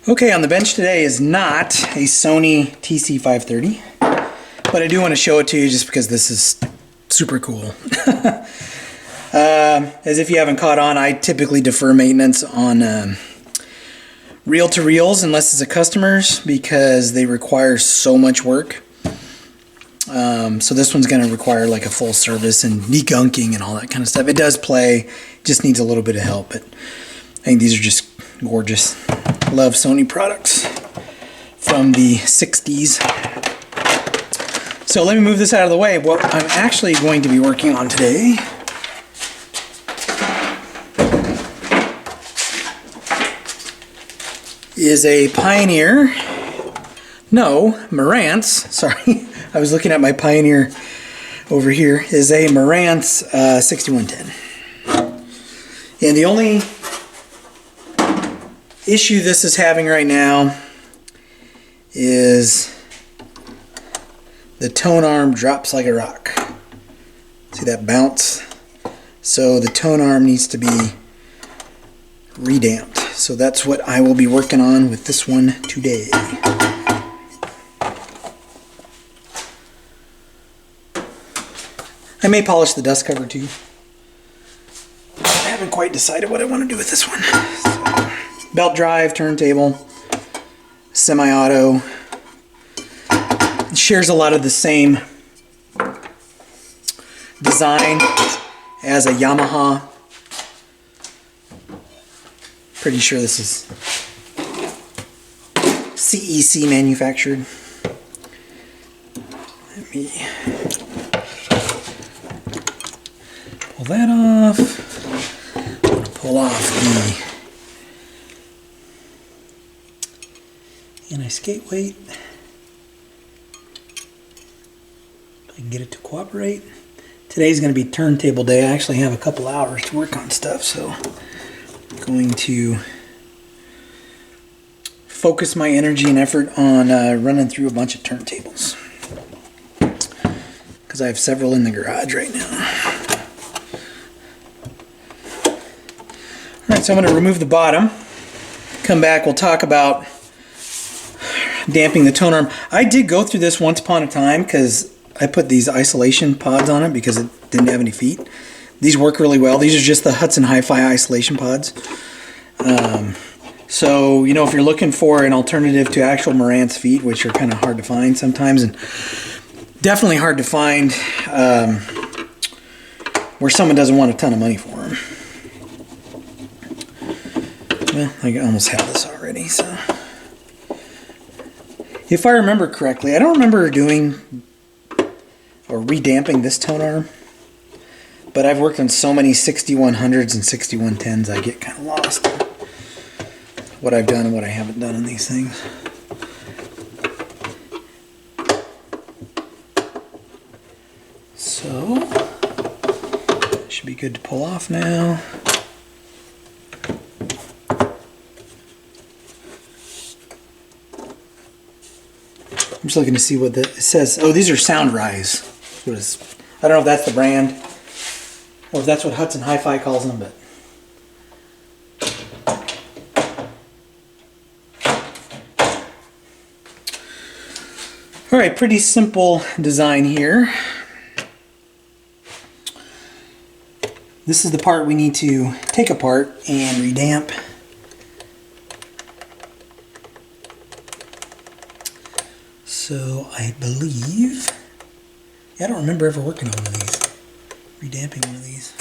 Okay, on the bench today is not a Sony TC530, but I do want to show it to you just because this is super cool. As if you haven't caught on, I typically defer maintenance on reel-to-reels unless it's a customer's because they require so much work. So this one's going to require like a full service and degunking and all that kind of stuff. It does play, just needs a little bit of help, but I think these are just gorgeous. Love Sony products from the 60s. So let me move this out of the way. What I'm actually going to be working on today is a Pioneer, no, Marantz, sorry, I was looking at my Pioneer over here, is a Marantz 6110. And the only issue this is having right now is the Tonearm drops like a rock. See that bounce? So the Tonearm needs to be redamped. So that's what I will be working on with this one today. I may polish the dust cover too. I haven't quite decided what I want to do with this one. So, belt drive, turntable, semi-auto. It shares a lot of the same design as a Yamaha. Pretty sure this is CEC manufactured. Let me pull that off. I'm going to pull off the anti-skate weight. I can get it to cooperate. Today's going to be turntable day. I actually have a couple hours to work on stuff, so I'm going to focus my energy and effort on running through a bunch of turntables because I have several in the garage right now. Alright, so I'm going to remove the bottom. Come back, we'll talk about damping the Tonearm. I did go through this once upon a time because I put these isolation pods on it because it didn't have any feet. These work really well. These are just the Hudson Hi-Fi isolation pods. So, you know, if you're looking for an alternative to actual Marantz feet, which are kind of hard to find sometimes, and definitely hard to find where someone doesn't want a ton of money for them. Well, I almost have this already, so. If I remember correctly, I don't remember doing or redamping this Tonearm, but I've worked on so many 6100s and 6110s I get kind of lost in what I've done and what I haven't done on these things. So, that should be good to pull off now. I'm just looking to see what it says. Oh, these are Sound Rise. I don't know if that's the brand or if that's what Hudson Hi-Fi calls them, but all right, pretty simple design here. This is the part we need to take apart and redamp. So I believe, I don't remember ever working on one of these, redamping one of these.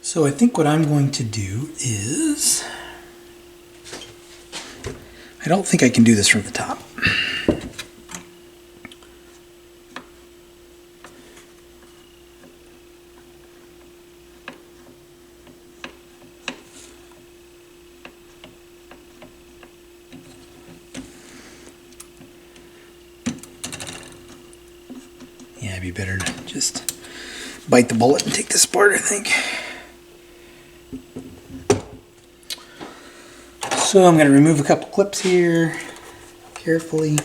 So I think what I'm going to do is, I don't think I can do this from the top. Yeah, it'd be better to just bite the bullet and take this apart, I think. So I'm going to remove a couple clips here, carefully,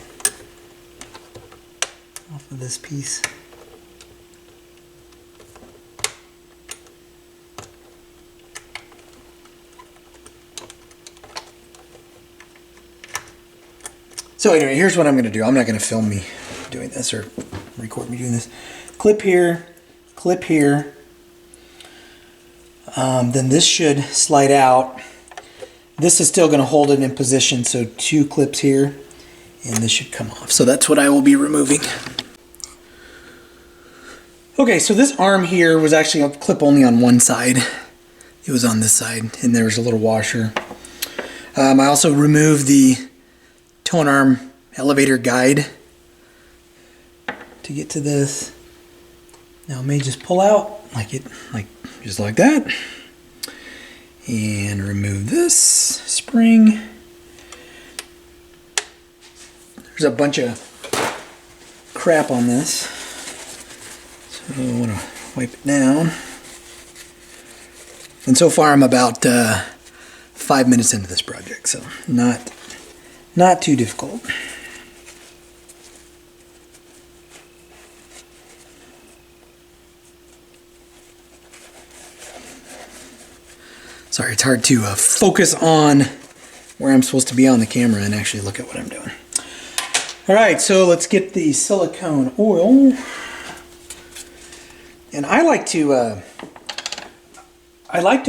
off of this piece. So anyway, here's what I'm going to do. I'm not going to film me doing this or record me doing this. Clip here, clip here. Then this should slide out. This is still going to hold it in position, so 2 clips here, and this should come off. So that's what I will be removing. Okay, so this arm here was actually a clip only on one side. It was on this side, and there's a little washer. I also removed the Tonearm elevator guide to get to this. Now I may just pull out just like that, and remove this spring. There's a bunch of crap on this, so I want to wipe it down. And so far I'm about 5 minutes into this project, so not too difficult. Sorry, it's hard to focus on where I'm supposed to be on the camera and actually look at what I'm doing. All right, so let's get the silicone oil. And I like to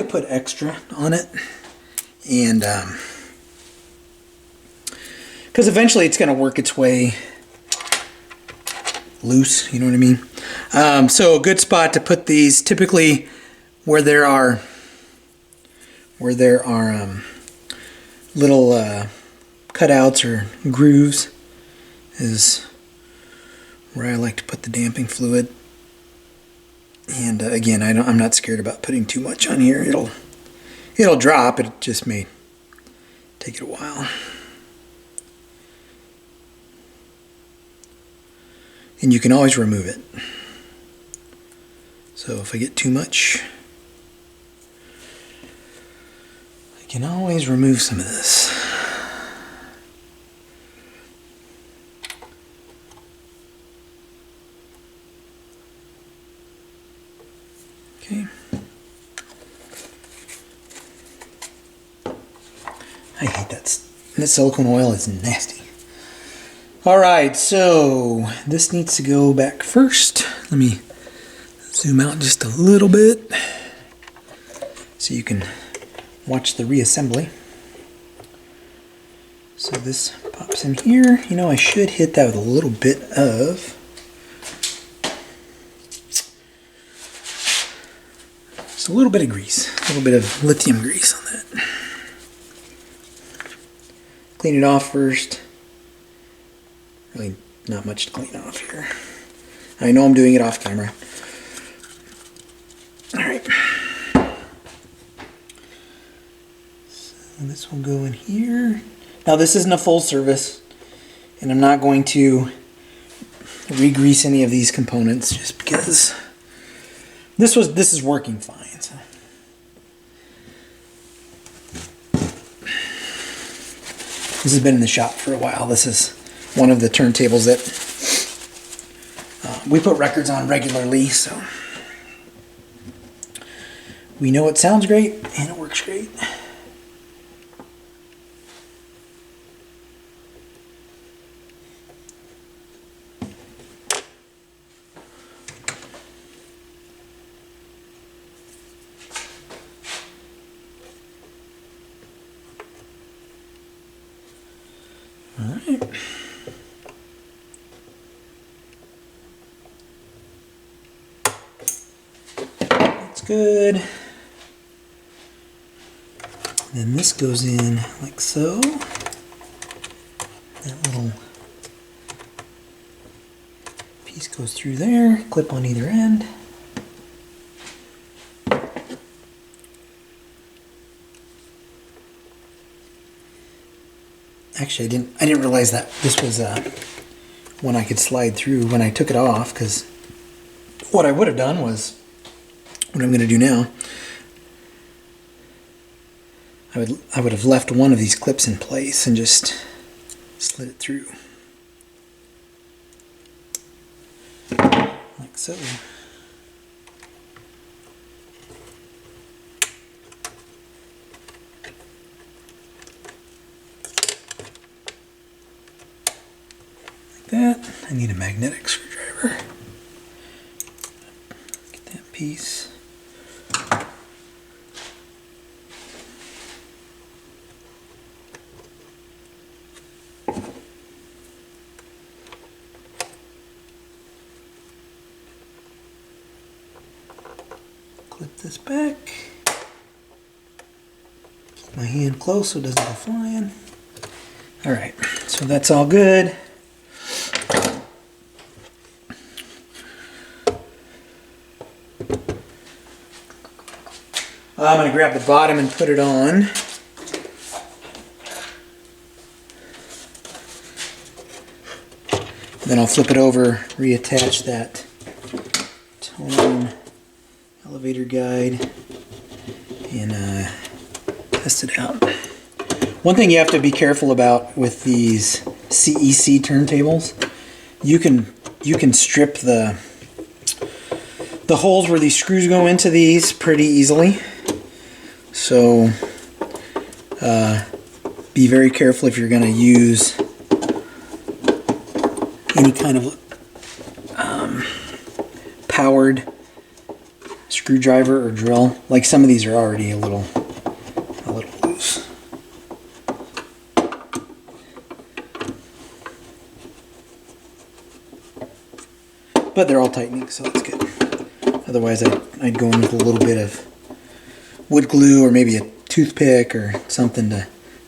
put extra on it, and because eventually it's going to work its way loose, you know what I mean? So a good spot to put these, typically where there are little cutouts or grooves, is where I like to put the damping fluid. And again, I'm not scared about putting too much on here. It'll drop. It just may take it a while. And you can always remove it. So if I get too much, I can always remove some of this. Okay. I hate that silicone oil is nasty. Alright, so this needs to go back first. Let me zoom out just a little bit so you can watch the reassembly. So this pops in here. You know, I should hit that with a little bit of just a little bit of grease, a little bit of lithium grease on that. Clean it off first. Really not much to clean off here. I know I'm doing it off camera. Alright. So this will go in here. Now this isn't a full service, and I'm not going to re-grease any of these components just because this is working fine. So. This has been in the shop for a while. This is one of the turntables that we put records on regularly, so we know it sounds great and it works great. All right. That's good. Then this goes in like so. That little piece goes through there, clip on either end. Actually, I didn't realize that this was one I could slide through when I took it off, because what I would have done was, what I'm going to do now, I would have left one of these clips in place and just slid it through. Like so. I need a magnetic screwdriver. Get that piece. Clip this back. Keep my hand close so it doesn't go flying. Alright, so that's all good. I'm going to grab the bottom and put it on. Then I'll flip it over, reattach that Tonearm elevator guide, and test it out. One thing you have to be careful about with these CEC turntables, you can strip the holes where these screws go into these pretty easily. So be very careful if you're going to use any kind of powered screwdriver or drill. Like some of these are already a little loose. But they're all tightening, so that's good. Otherwise I'd go in with a little bit of wood glue or maybe a toothpick or something to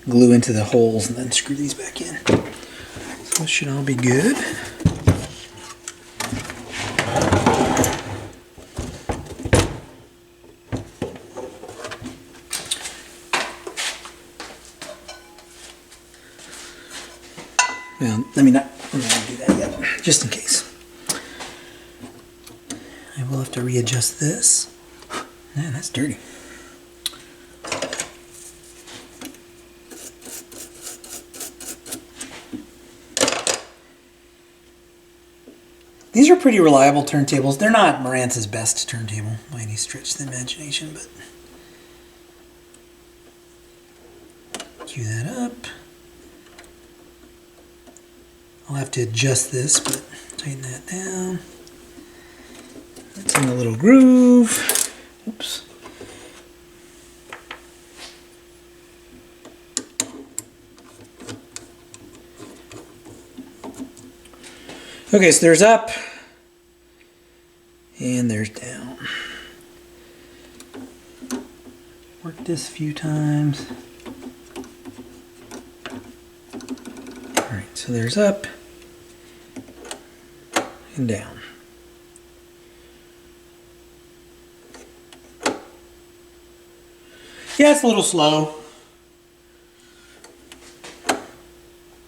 glue into the holes and then screw these back in. So it should all be good. Well, I'm not going to do that yet, just in case. I will have to readjust this. Man, that's dirty. These are pretty reliable turntables. They're not Marantz's best turntable by any stretch of the imagination, but cue that up. I'll have to adjust this, but tighten that down. It's in a little groove. Oops. Okay, so there's up and there's down. Work this a few times. Alright, so there's up and down. Yeah, it's a little slow,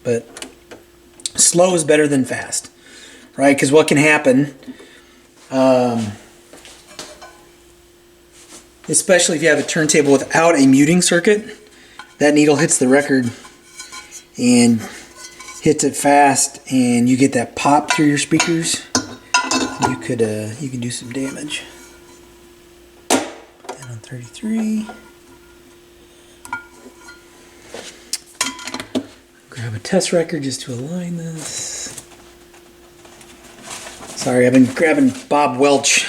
but slow is better than fast, right? Because what can happen, especially if you have a turntable without a muting circuit, that needle hits the record and hits it fast, and you get that pop through your speakers. You could do some damage. Put that on 33. Grab a test record just to align this. Sorry, I've been grabbing Bob Welch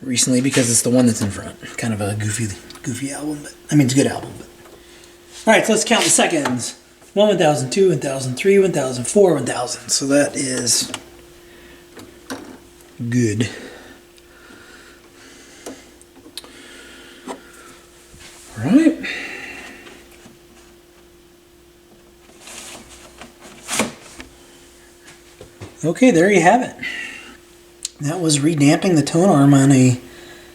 recently because it's the one that's in front. Kind of a goofy album, but I mean it's a good album. But all right, so let's count the seconds. 1, 1000, 2, 1000, 3, 1000, 4, 1000. So that is good. All right. Okay, there you have it. That was redamping the Tonearm on a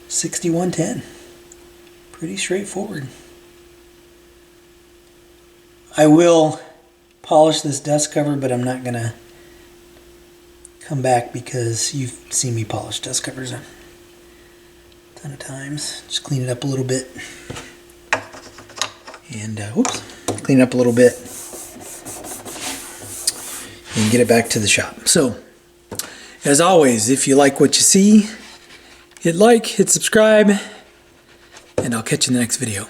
6110. Pretty straightforward. I will polish this dust cover, but I'm not going to come back because you've seen me polish dust covers a ton of times. Just clean it up a little bit. And, whoops, clean it up a little bit. And get it back to the shop. So, as always, if you like what you see, hit like, hit subscribe, and I'll catch you in the next video.